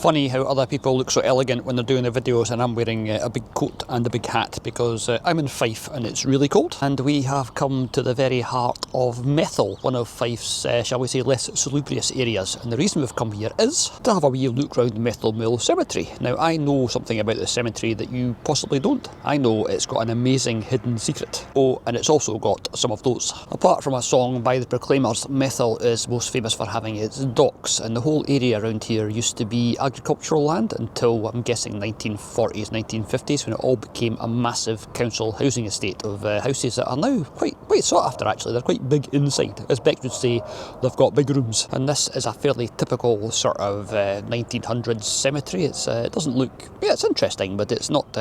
funny how other people look so elegant when they're doing their videos and I'm wearing a big coat and a big hat because I'm in Fife and it's really cold. And we have come to the very heart of Methil, one of Fife's, shall we say, less salubrious areas. And the reason we've come here is to have a wee look round Methilmill Cemetery. Now, I know something about the cemetery that you possibly don't. I know it's got an amazing hidden secret. Oh, and it's also got some of those. Apart from a song by the Proclaimers, Methil is most famous for having its docks, and the whole area around here used to be agricultural land until, I'm guessing, 1940s, 1950s, when it all became a massive council housing estate of houses that are now quite sought after, actually. They're quite big inside. As Bex would say, they've got big rooms. And this is a fairly typical sort of 1900s cemetery. It doesn't look, yeah, it's interesting, but it's not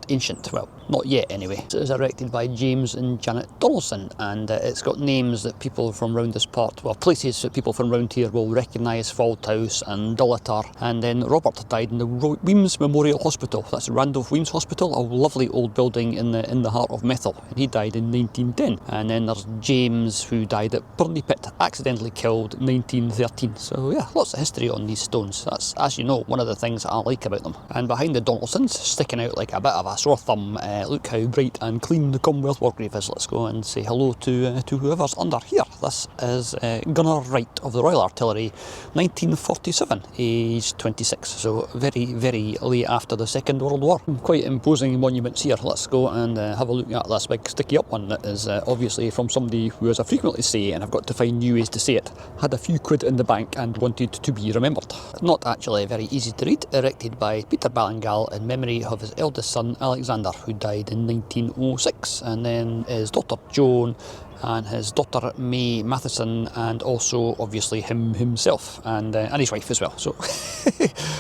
ancient. Well, not yet anyway. It was erected by James and Janet Donaldson, and it's got names that people from round this part, well, places that people from round here will recognise: Fauldhouse and Dullatar. And then Robert died in the Weems Memorial Hospital. That's Randolph Weems Hospital, a lovely old building in the heart of Methil, and he died in 1910. And then there's James, who died at Burnley Pit, accidentally killed in 1913. So yeah, lots of history on these stones. That's, as you know, one of the things that I like about them. And behind the Donaldsons, sticking out like a bit of a sore thumb, look how bright and clean the Commonwealth War grave is. Let's go and say hello to whoever's under here. This is Gunner Wright of the Royal Artillery, 1947, aged 26. So very, very late after the Second World War. Quite imposing monuments here. Let's go and have a look at this big sticky up one that is obviously from somebody who, as I frequently say, and I've got to find new ways to say it, had a few quid in the bank and wanted to be remembered. Not actually very easy to read. Erected by Peter Ballingal in memory of his eldest son Alexander, who died in 1906, and then his daughter Joan and his daughter May Matheson, and also obviously himself and his wife as well. So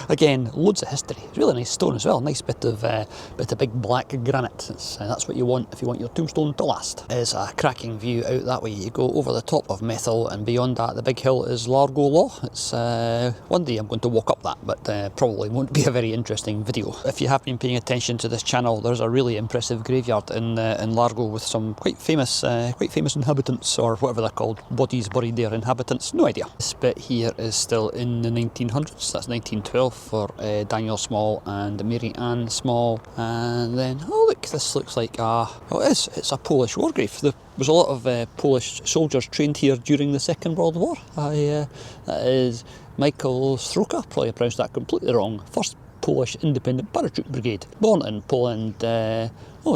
again, loads of history. Really nice stone as well. Nice bit of big black granite. That's what you want if you want your tombstone to last. There's a cracking view out that way. You go over the top of Methil, and beyond that, the big hill is Largo Law. It's one day I'm going to walk up that, but probably won't be a very interesting video. If you have been paying attention to this channel, there's a really impressive graveyard in Largo with some quite famous inhabitants, or whatever they're called, bodies buried there, inhabitants, no idea. This bit here is still in the 1900s, that's 1912 for Daniel Small and Mary Ann Small. And then, oh look, this looks like it's a Polish war grave. There was a lot of Polish soldiers trained here during the Second World War. That is Michael Sroka, probably pronounced that completely wrong, 1st Polish Independent Parachute Brigade, born in Poland,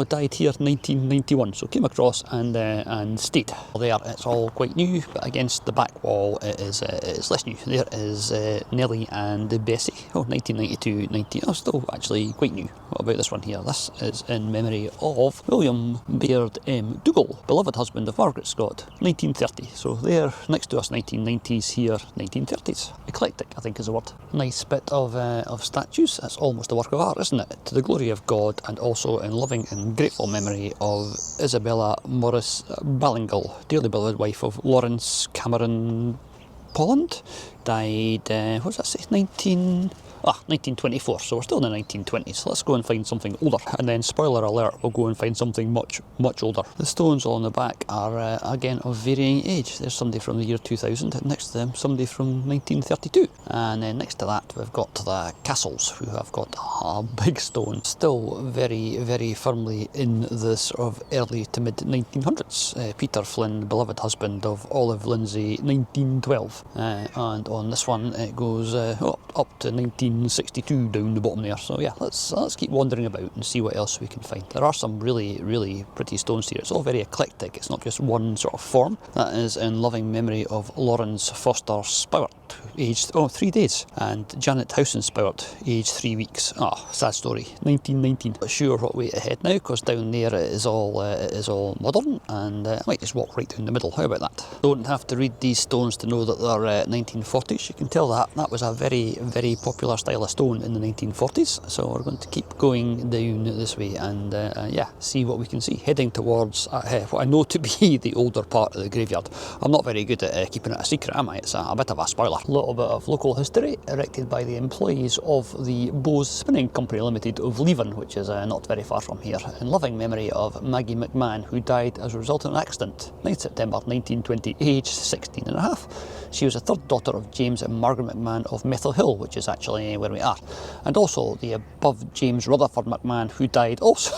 died here in 1991, so came across and stayed. There it's all quite new, but against the back wall it is less new. There is Nellie and Bessie, 1992, still actually quite new. What about this one here? This is in memory of William Baird M. Dougal, beloved husband of Margaret Scott, 1930. So there, next to us, 1990s, here, 1930s. Eclectic, I think is the word. Nice bit of statues. That's almost a work of art, isn't it? To the glory of God, and also in loving and grateful memory of Isabella Morris Ballingal, dearly beloved wife of Lawrence Cameron Polland. Died, what does that say, 1924, so we're still in the 1920s. So let's go and find something older, and then, spoiler alert, we'll go and find something much older. The stones all on the back are again of varying age. There's somebody from the year 2000, and next to them somebody from 1932, and then next to that we've got the Castles, who have got a big stone, still very, very firmly in the sort of early to mid 1900s. Peter Flynn, beloved husband of Olive Lindsay, 1912, and on this one it goes up to 1962 down the bottom there. So yeah, let's keep wandering about and see what else we can find. There are some really, really pretty stones here. It's all very eclectic. It's not just one sort of form. That is in loving memory of Lawrence Foster Spowart, aged 3 days, and Janet Howson Spowart, aged 3 weeks. Sad story. 1919. Not sure what way to head now, because down there it is all modern, and I might just walk right down the middle. How about that? Don't have to read these stones to know that they're 1940s. You can tell that was a very, very popular style of stone in the 1940s. So we're going to keep going down this way and see what we can see. Heading towards what I know to be the older part of the graveyard. I'm not very good at keeping it a secret, am I? It's a bit of a spoiler. A little bit of local history, erected by the employees of the Bose Spinning Company Limited of Leven, which is not very far from here, in loving memory of Maggie McMahon, who died as a result of an accident, 9th September 1920, aged 16 and a half. She was the third daughter of James and Margaret McMahon of Methilmill, which is actually where we are, and also the above James Rutherford McMahon, who died also,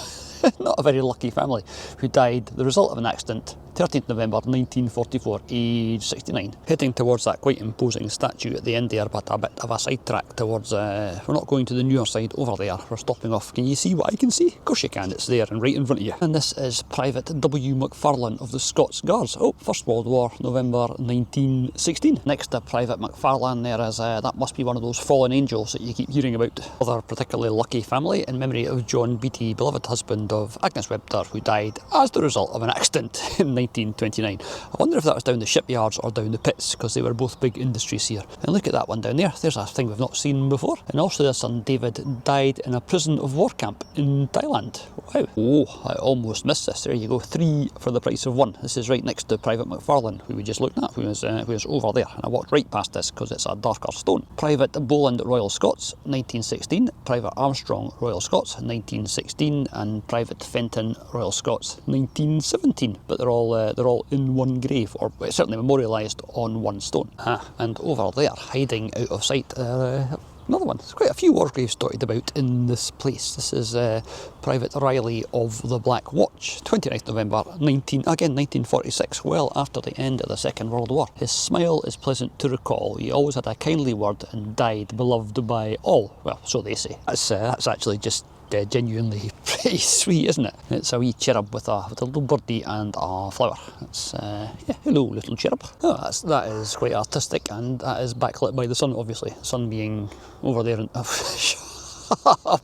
not a very lucky family, who died the result of an accident 13th November 1944, age 69. Heading towards that quite imposing statue at the end there, but a bit of a sidetrack towards, we're not going to the newer side over there, we're stopping off. Can you see what I can see? Of course you can, it's there and right in front of you. And this is Private W. McFarlane of the Scots Guards. Oh, First World War, November 1916. Next to Private McFarlane there is, that must be one of those fallen angels that you keep hearing about. Other particularly lucky family in memory of John Beattie, beloved husband of Agnes Webster, who died as the result of an accident in 1929. I wonder if that was down the shipyards or down the pits, because they were both big industries here. And look at that one down there, there's a thing we've not seen before. And also their son David died in a prison of war camp in Thailand. Wow. Oh, I almost missed this. There you go, 3 for the price of 1. This is right next to Private McFarlane, who we just looked at, who is over there. And I walked right past this because it's a darker stone. Private Boland Royal Scots, 1916. Private Armstrong Royal Scots, 1916. And Private Fenton Royal Scots, 1917. But they're all in one grave, or certainly memorialised on one stone. And over there, hiding out of sight, another one. There's quite a few war graves dotted about in this place. This is Private Riley of the Black Watch, 29th November 1946, well after the end of the Second World War. His smile is pleasant to recall. He always had a kindly word and died beloved by all. Well, so they say. That's actually just genuinely pretty sweet, isn't it? It's a wee cherub with a little birdie and a flower. It's yeah, hello little cherub. Oh, that is quite artistic, and that is backlit by the sun, obviously. Sun being over there and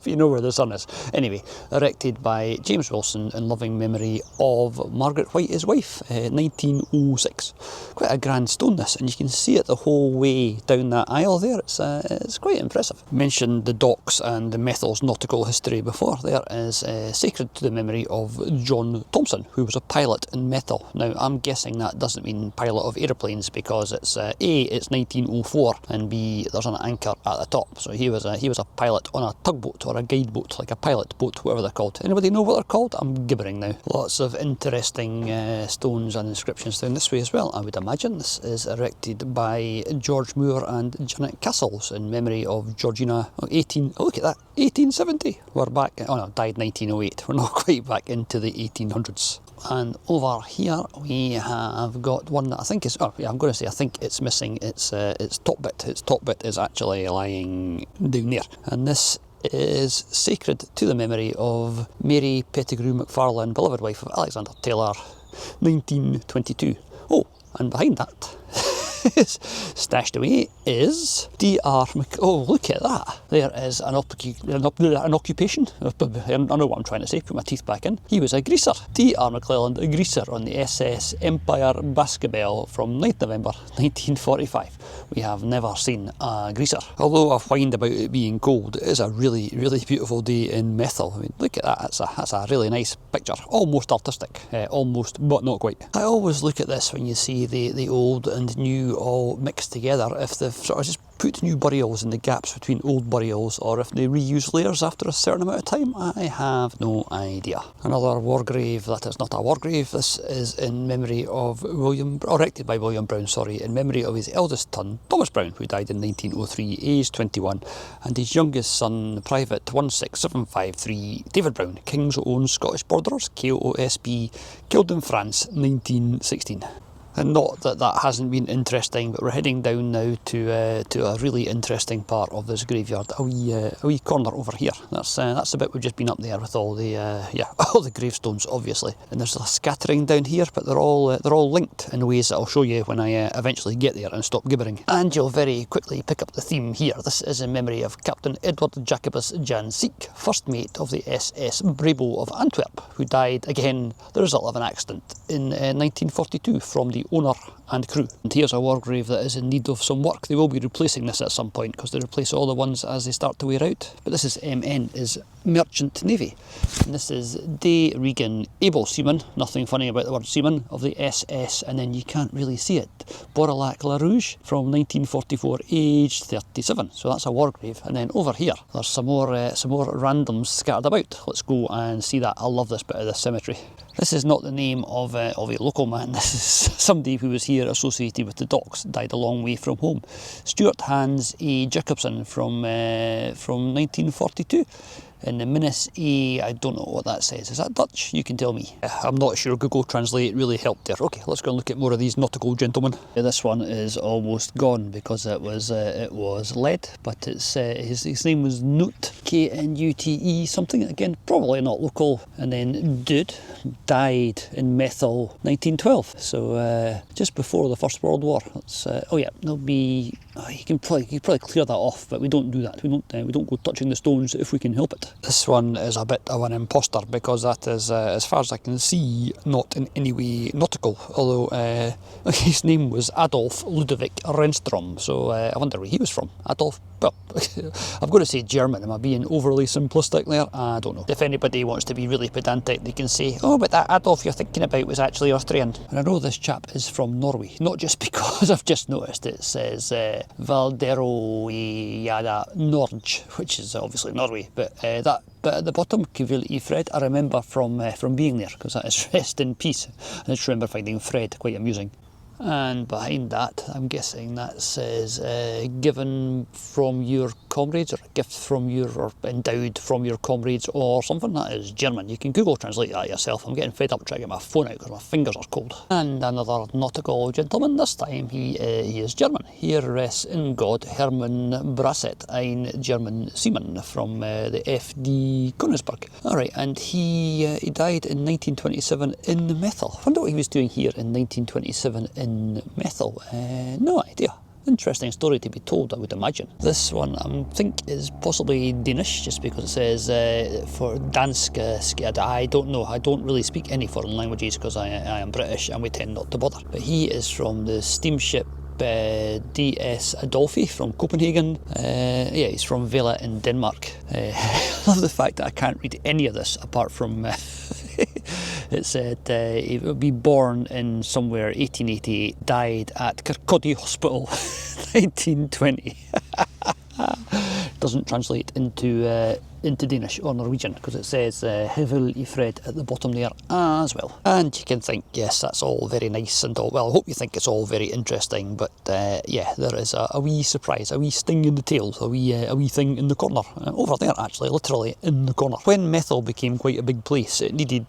you know where the sun is. Anyway, erected by James Wilson in loving memory of Margaret White, his wife, 1906. Quite a grand stone this, and you can see it the whole way down that aisle there. It's quite impressive. Mentioned the docks and the Methil's nautical history before. There is sacred to the memory of John Thompson, who was a pilot in Methil. Now, I'm guessing that doesn't mean pilot of aeroplanes, because it's A, it's 1904, and B, there's an anchor at the top. So he was a pilot on a tugboat or a guide boat, like a pilot boat, whatever they're called. Anybody know what they're called? I'm gibbering now. Lots of interesting stones and inscriptions down this way as well, I would imagine. This is erected by George Moore and Janet Castles in memory of Georgina. Look at that, 1870. We're back, oh no, died 1908. We're not quite back into the 1800s. And over here we have got one that I think is, oh yeah, I'm going to say I think it's missing its top bit. Its top bit is actually lying down there. And this is sacred to the memory of Mary Pettigrew McFarlane, beloved wife of Alexander Taylor, 1922. Oh, and behind that, stashed away, is D.R. Oh, look at that. There is an occupation. I know what I'm trying to say, put my teeth back in. He was a greaser. D.R. McClelland, a greaser on the SS Empire Baskerville from 9th November 1945. We have never seen a greaser. Although I've whined about it being cold, it is a really, really beautiful day in Methil. I mean, look at that, that's a really nice picture. Almost artistic, almost, but not quite. I always look at this when you see the old and new all mixed together, if they've sort of just put new burials in the gaps between old burials, or if they reuse layers after a certain amount of time, I have no idea. Another war grave that is not a war grave. This is in memory of erected by William Brown, in memory of his eldest son, Thomas Brown, who died in 1903, aged 21, and his youngest son, Private 16753, David Brown, King's Own Scottish Borderers, KOSB, killed in France, 1916. And not that that hasn't been interesting, but we're heading down now to a really interesting part of this graveyard. A wee corner over here. That's the bit we've just been up there with all the all the gravestones, obviously. And there's a scattering down here, but they're all linked in ways that I'll show you when I eventually get there and stop gibbering. And you'll very quickly pick up the theme here. This is in memory of Captain Edward Jacobus Jan Sieck, first mate of the SS Brabo of Antwerp, who died again the result of an accident in 1942 from the owner and crew. And here's a war grave that is in need of some work. They will be replacing this at some point, because they replace all the ones as they start to wear out. But this is MN, is Merchant Navy. And this is Day Regan, able seaman, nothing funny about the word seaman, of the SS, and then you can't really see it, Borlac La Rouge from 1944, aged 37. So that's a war grave. And then over here, there's some more randoms scattered about. Let's go and see that. I love this bit of the cemetery. This is not the name of a local man. This is somebody who was here associated with the docks, died a long way from home. Stuart Hans A. Jacobson from 1942. In the Minus A, I don't know what that says. Is that Dutch? You can tell me. I'm not sure. Google Translate really helped there. Okay, let's go and look at more of these nautical gentlemen. This one is almost gone because it was lead, but it's his name was Knute, Knute something. Again, probably not local. And then Dude died in Methil 1912. So just before the First World War. Oh yeah, there'll be. You can probably clear that off, but we don't do that. We don't go touching the stones if we can help it. This one is a bit of an imposter because that is, as far as I can see, not in any way nautical. Although his name was Adolf Ludwig Renstrom, so I wonder where he was from. Adolf. Well, I've got to say German. Am I being overly simplistic there? I don't know. If anybody wants to be really pedantic, they can say, oh, but that Adolf you're thinking about was actually Austrian. And I know this chap is from Norway, not just because I've just noticed it says Valdero Yada Norge, which is obviously Norway, but that bit at the bottom, Kvil I Fred, I remember from being there, because that is rest in peace. I just remember finding Fred quite amusing. And behind that, I'm guessing that says given from your comrades, or a gift from your, or endowed from your comrades, or something. That is German. You can Google Translate that yourself. I'm getting fed up trying to get my phone out because my fingers are cold. And another nautical gentleman, this time he is German. Here rests in God Hermann Brasset, ein German seaman from the FD Königsberg. Alright, and he died in 1927 in Methil. I wonder what he was doing here in 1927 in Methil. No idea. Interesting story to be told, I would imagine. This one I think is possibly Danish, just because it says for Dansk. I don't know. I don't really speak any foreign languages because I am British and we tend not to bother. But he is from the steamship DS Adolphi from Copenhagen. Yeah, he's from Vela in Denmark. I love the fact that I can't read any of this apart from it said he would be born in somewhere 1888, died at Kirkcaldy Hospital 1920. Doesn't translate into Danish or Norwegian because it says Kvil I Fred at the bottom there as well. And you can think, yes, that's all very nice and all. Well, I hope you think it's all very interesting, but yeah, there is a wee surprise, a wee sting in the tail, a wee thing in the corner. Over there, actually, literally in the corner. When Methil became quite a big place, it needed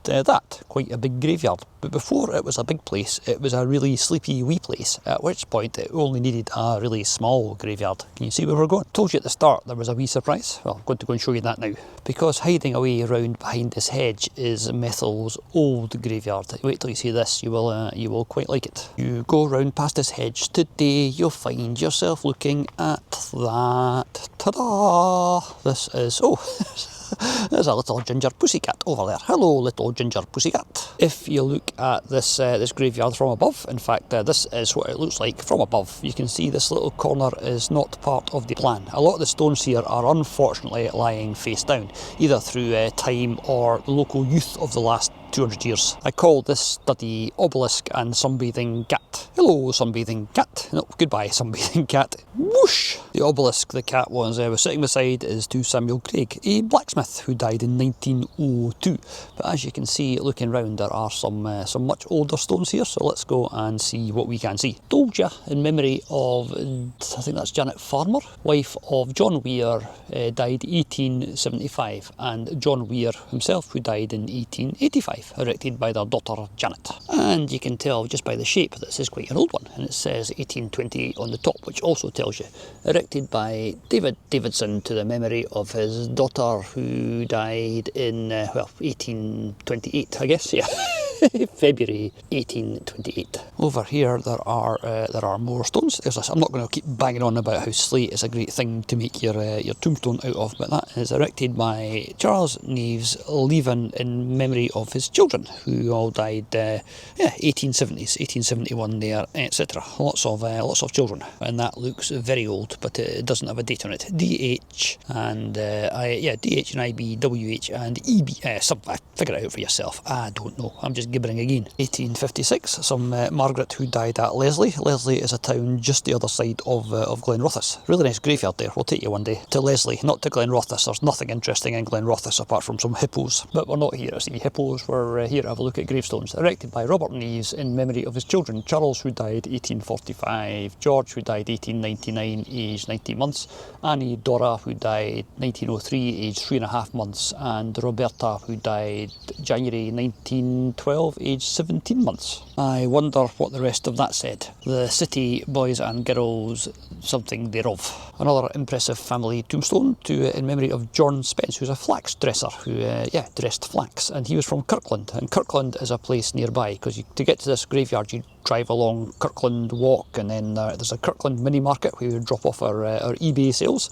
quite a big graveyard. But before it was a big place, it was a really sleepy wee place, at which point it only needed a really small graveyard. Can you see where we're going? Told you at the start there was a wee surprise. Well, I'm going to go and show you that now. Because hiding away around behind this hedge is Methil's old graveyard. Wait till you see this, you will quite like it. You go round past this hedge today, you'll find yourself looking at that. Ta-da! This is, oh, there's a little ginger pussycat over there. Hello, little ginger pussycat. If you look at this this graveyard from above, in fact, this is what it looks like from above. You can see this little corner is not part of the plan. A lot of the stones here are unfortunately lying face down, either through time or the local youth of the last 200 years. I call this study Obelisk and Sunbathing Cat. Hello, Sunbathing Cat. No, goodbye, Sunbathing Cat. Whoosh! The obelisk the cat was sitting beside is to Samuel Craig, a blacksmith who died in 1902. But as you can see, looking round, there are some much older stones here, so let's go and see what we can see. Told ya, in memory of, I think that's Janet Farmer, wife of John Weir, died 1875, and John Weir himself, who died in 1885, erected by their daughter Janet. And you can tell just by the shape that this is quite an old one, and it says 1828 on the top, which also tells you erected by David Davidson to the memory of his daughter who died in, well, 1828, I guess, yeah. February 1828. Over here there are more stones. I'm not going to keep banging on about how slate is a great thing to make your tombstone out of, but that is erected by Charles Neves Leven in memory of his children, who all died 1870s, 1871 there, etc. Lots of children, and that looks very old, but it doesn't have a date on it. DH and DH and IB, WH and EB. I figure it out for yourself. I don't know. I'm just gibbering again. 1856, some Margaret who died at Leslie. Leslie is a town just the other side of Glenrothes. Really nice graveyard there. We'll take you one day to Leslie, not to Glenrothes. There's nothing interesting in Glenrothes apart from some hippos. But we're not here to see hippos, we're here to have a look at gravestones. Erected by Robert Neves in memory of his children. Charles, who died 1845. George, who died 1899, aged 19 months. Annie Dora, who died 1903, aged 3.5 months. And Roberta, who died January 1912, aged 17 months. I wonder what the rest of that said. The city, boys and girls, something thereof. Another impressive family tombstone in memory of John Spence, who's a flax dresser who dressed flax, and he was from Kirkland, and Kirkland is a place nearby because to get to this graveyard you drive along Kirkland Walk, and then there's a Kirkland mini market where we drop off our eBay sales.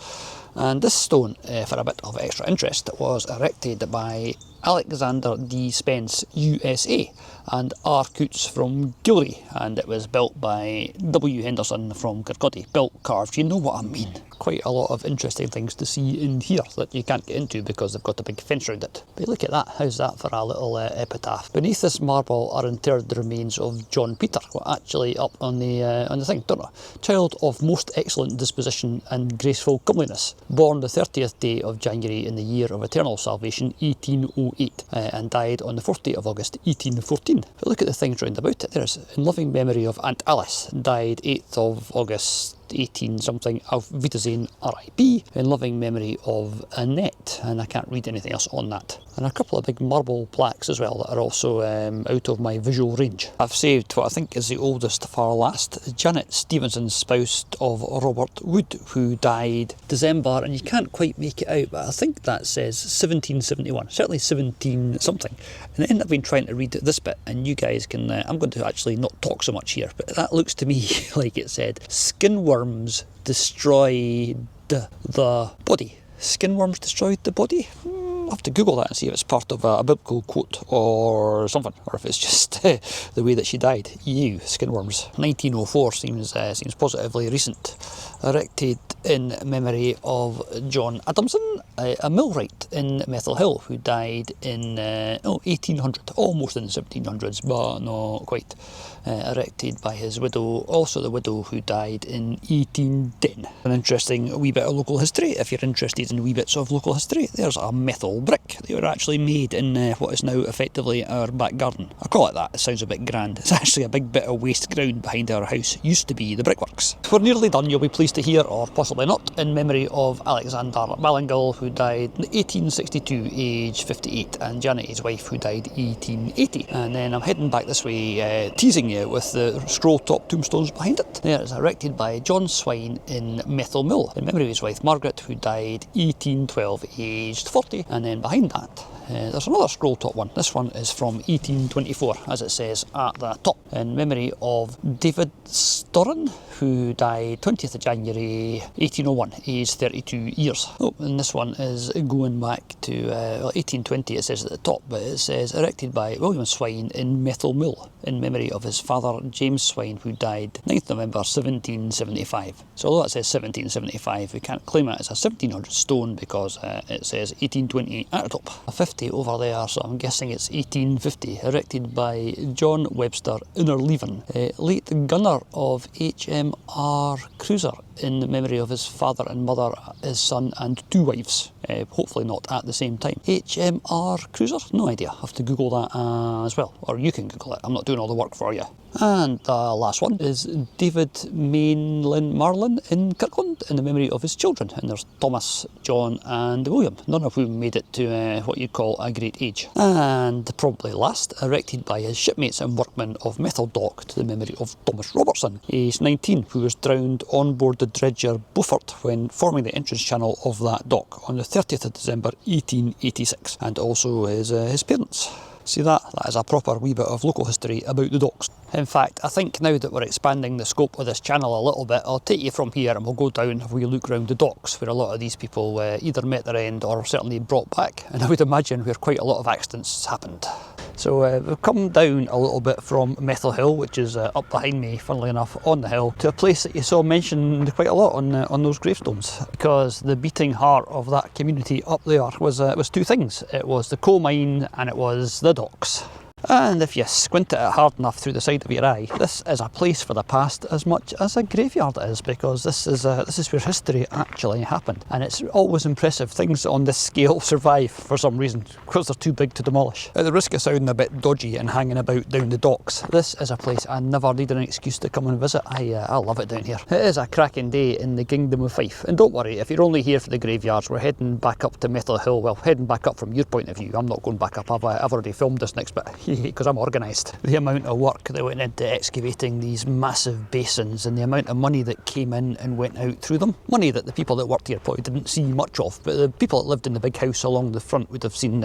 And this stone, for a bit of extra interest, was erected by Alexander D. Spence, USA, and R. Coots from Gilry, and it was built by W. Henderson from Kirkcaldy. Built, carved, you know what I mean. Quite a lot of interesting things to see in here that you can't get into because they've got a big fence around it. But look at that, how's that for a little epitaph? Beneath this marble are interred the remains of John Peter, actually up on the thing, don't know. Child of most excellent disposition and graceful comeliness, born the 30th day of January in the year of eternal salvation, 1808, and died on the 4th day of August, 1814. But look at the things round about it. There's in loving memory of Aunt Alice, died 8th of August 18 something, Auf Wiedersehen, RIP, in loving memory of Annette, and I can't read anything else on that. And a couple of big marble plaques as well that are also out of my visual range. I've saved what I think is the oldest for last. Janet Stevenson, spouse of Robert Wood, who died December, and you can't quite make it out, but I think that says 1771, certainly 17 something. And then I've been trying to read this bit, and you guys can, I'm going to actually not talk so much here, but that looks to me like it said, skinworms destroyed the body. Skinworms destroyed the body? I'll have to Google that and see if it's part of a biblical quote or something, or if it's just the way that she died. Ew, skinworms. 1904 seems positively recent. Erected in memory of John Adamson, a millwright in Methilmill who died in 1800, almost in the 1700s, but not quite. Erected by his widow, also the widow who died in 1810. An interesting wee bit of local history, if you're interested in wee bits of local history. There's a metal brick. They were actually made in what is now effectively our back garden. I call it that, it sounds a bit grand. It's actually a big bit of waste ground behind our house. Used to be the brickworks. We're nearly done, you'll be pleased to hear, or possibly not, in memory of Alexander Mallingal, who died in 1862, age 58, and Janet, his wife, who died 1880. And then I'm heading back this way, teasing you with the scroll top tombstones behind it. There is erected by John Swine in Methilmill, in memory of his wife Margaret, who died 1812, aged 40. And then behind that, there's another scroll top one. This one is from 1824, as it says at the top, in memory of David Storren, who died 20th of January 1801, aged 32 years. Oh, and this one is going back to 1820, it says at the top, but it says erected by William Swine in Methilmill, in memory of his father James Swine, who died 9th November 1775. So although it says 1775, we can't claim it as a 1700 stone because it says 1820 at the top. A 50 over there, so I'm guessing it's 1850, erected by John Webster Innerleven, late gunner of HMR Cruiser, in memory of his father and mother, his son and 2 wives, hopefully not at the same time. HMR Cruiser? No idea, I'll have to Google that as well, or you can Google it, I'm not doing all the work for you. And the last one is David Mainlin Marlin in Kirkland, in the memory of his children, and there's Thomas, John and William, none of whom made it to what you'd call a great age. And probably last, erected by his shipmates and workmen of Methil Dock, to the memory of Thomas Robertson, aged 19, who was drowned on board the dredger Beaufort when forming the entrance channel of that dock on the 30th of December 1886, and also his parents. See that? That is a proper wee bit of local history about the docks. In fact, I think now that we're expanding the scope of this channel a little bit, I'll take you from here and we'll go down and have a wee look round the docks where a lot of these people either met their end or certainly brought back, and I would imagine where quite a lot of accidents happened. So we've come down a little bit from Methilmill, which is up behind me, funnily enough, on the hill, to a place that you saw mentioned quite a lot on those gravestones, because the beating heart of that community up there was 2 things. It was the coal mine and it was the docks. And if you squint at it hard enough through the side of your eye, this is a place for the past as much as a graveyard is, because this is where history actually happened. And it's always impressive. Things on this scale survive for some reason, because they're too big to demolish. At the risk of sounding a bit dodgy and hanging about down the docks, this is a place I never need an excuse to come and visit. I love it down here. It is a cracking day in the Kingdom of Fife. And don't worry, if you're only here for the graveyards, we're heading back up to Methilmill. Well, heading back up from your point of view. I'm not going back up. I've already filmed this next bit because I'm organised. The amount of work that went into excavating these massive basins and the amount of money that came in and went out through them. Money that the people that worked here probably didn't see much of, but the people that lived in the big house along the front would have seen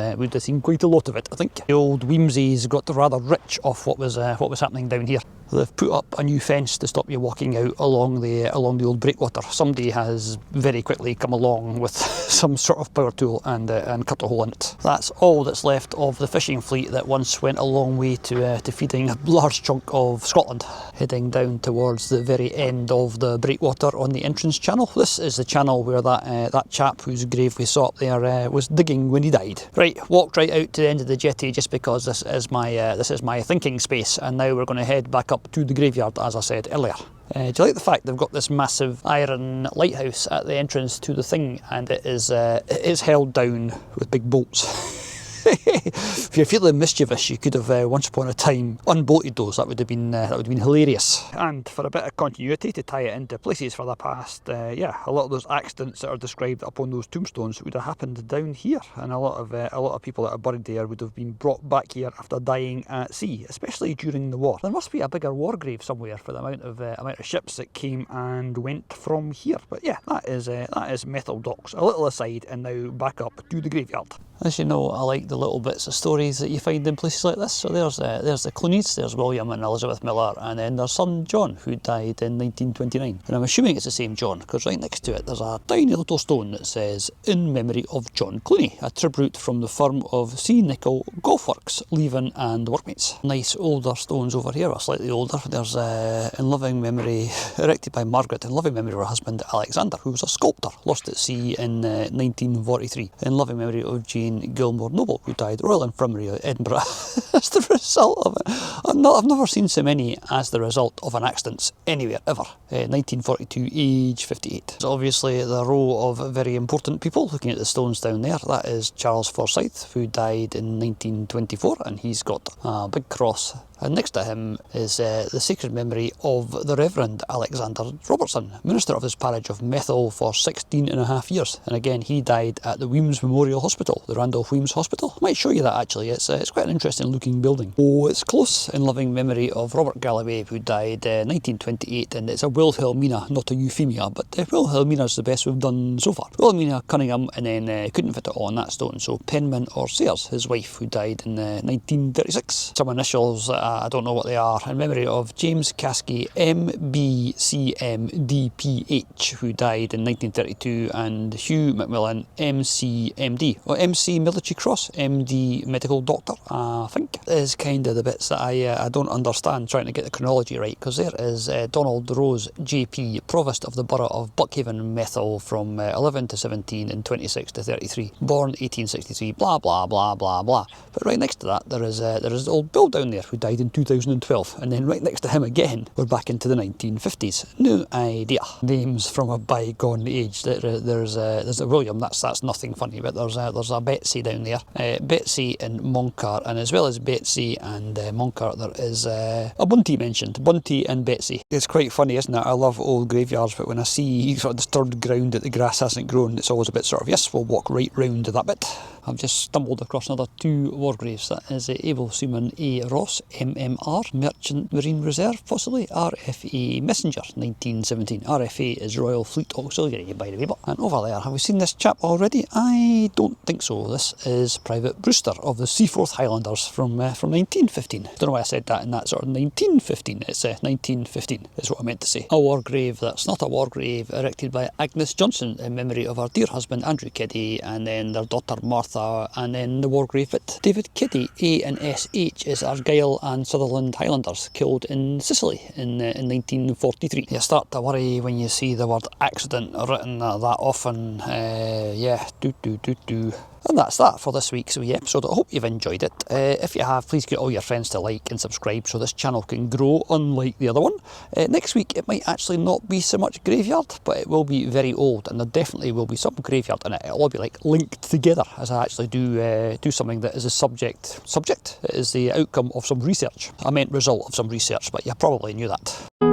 quite a lot of it, I think. The old Weemsies got rather rich off what was happening down here. They've put up a new fence to stop you walking out along the old breakwater. Somebody has very quickly come along with some sort of power tool and cut a hole in it. That's all that's left of the fishing fleet that once went a long way to feeding a large chunk of Scotland, heading down towards the very end of the breakwater on the entrance channel. This is the channel where that chap whose grave we saw up there was digging when he died. Right, walked right out to the end of the jetty just because this is my thinking space, and now we're going to head back up to the graveyard, as I said earlier. Do you like the fact they've got this massive iron lighthouse at the entrance to the thing, and it is held down with big bolts? If you're feeling mischievous, you could have once upon a time unbolted those. That would have been hilarious. And for a bit of continuity to tie it into places for the past, yeah, a lot of those accidents that are described up on those tombstones would have happened down here, and a lot of people that are buried there would have been brought back here after dying at sea, especially during the war. There must be a bigger war grave somewhere for the amount of ships that came and went from here. But yeah, that is Methil Docks. A little aside, and now back up to the graveyard. As you know, I like the little bits of stories that you find in places like this. So there's the Clooneys, there's William and Elizabeth Miller, and then their son John, who died in 1929. And I'm assuming it's the same John, because right next to it there's a tiny little stone that says, "In memory of John Clooney," a tribute from the firm of C. Nicol Golf Works, Leven and Workmates. Nice older stones over here, or slightly older. There's in loving memory, erected by Margaret, in loving memory of her husband Alexander, who was a sculptor, lost at sea in 1943. In loving memory of Jane Gilmore Noble, who died Royal Infirmary of Edinburgh as the result of it. I've never seen so many as the result of an accident anywhere ever. 1942, age 58. It's obviously the row of very important people. Looking at the stones down there, that is Charles Forsyth, who died in 1924, and he's got a big cross. And next to him is the sacred memory of the Reverend Alexander Robertson, minister of this parish of Methil for 16.5 years. And again, he died at the Weems Memorial Hospital, the Randolph Weems Hospital. I might show you that actually. It's quite an interesting looking building. Oh, it's close. In loving memory of Robert Galloway, who died 1928, and it's a Wilhelmina, not a Euphemia, but Wilhelmina's the best we've done so far. Wilhelmina Cunningham, and then couldn't fit it on that stone, so Penman or Sayers, his wife, who died in 1936. Some initials, I don't know what they are, in memory of James Caskey MBCMDPH, who died in 1932, and Hugh Macmillan MCMD, or MC Military Cross, MD Medical Doctor, I think. Is kind of the bits that I don't understand, trying to get the chronology right, because there is Donald Rose JP, Provost of the Borough of Buckhaven, Methil, from 11 to 17 and 26 to 33, born 1863, blah blah blah blah blah. But right next to that there is old Bill down there, who died in 2012, and then right next to him again we're back into the 1950s. No idea. Names from a bygone age. There's a William, that's nothing funny, but there's a Betsy down there, Betsy and Monkar, and as well as Betsy and Monkar there is a Bunty mentioned, Bunty and Betsy. It's quite funny, isn't it? I love old graveyards, but when I see sort of disturbed ground that the grass hasn't grown, it's always a bit sort of, yes, we'll walk right round to that bit. I've just stumbled across another 2 war graves. That is Able Seaman A. Ross, MMR, Merchant Marine Reserve, possibly, RFA Messenger, 1917. RFA is Royal Fleet Auxiliary, by the way. And over there, have we seen this chap already? I don't think so. This is Private Brewster of the Seaforth Highlanders from 1915. I don't know why I said that in that sort of 1915. It's 1915 is what I meant to say. A war grave that's not a war grave, erected by Agnes Johnson in memory of her dear husband Andrew Keddy, and then their daughter Martha, and then the war grave bit. David Keddy, A and SH, is Argyll and Sutherland Highlanders, killed in Sicily in 1943. You start to worry when you see the word accident written that often. Yeah, And that's that for this week's wee episode. I hope you've enjoyed it. If you have, please get all your friends to like and subscribe so this channel can grow, unlike the other one. Next week it might actually not be so much graveyard, but it will be very old, and there definitely will be some graveyard in it. It'll all be like linked together as I actually do something that is a subject. It is the outcome of some research. I meant result of some research, but you probably knew that.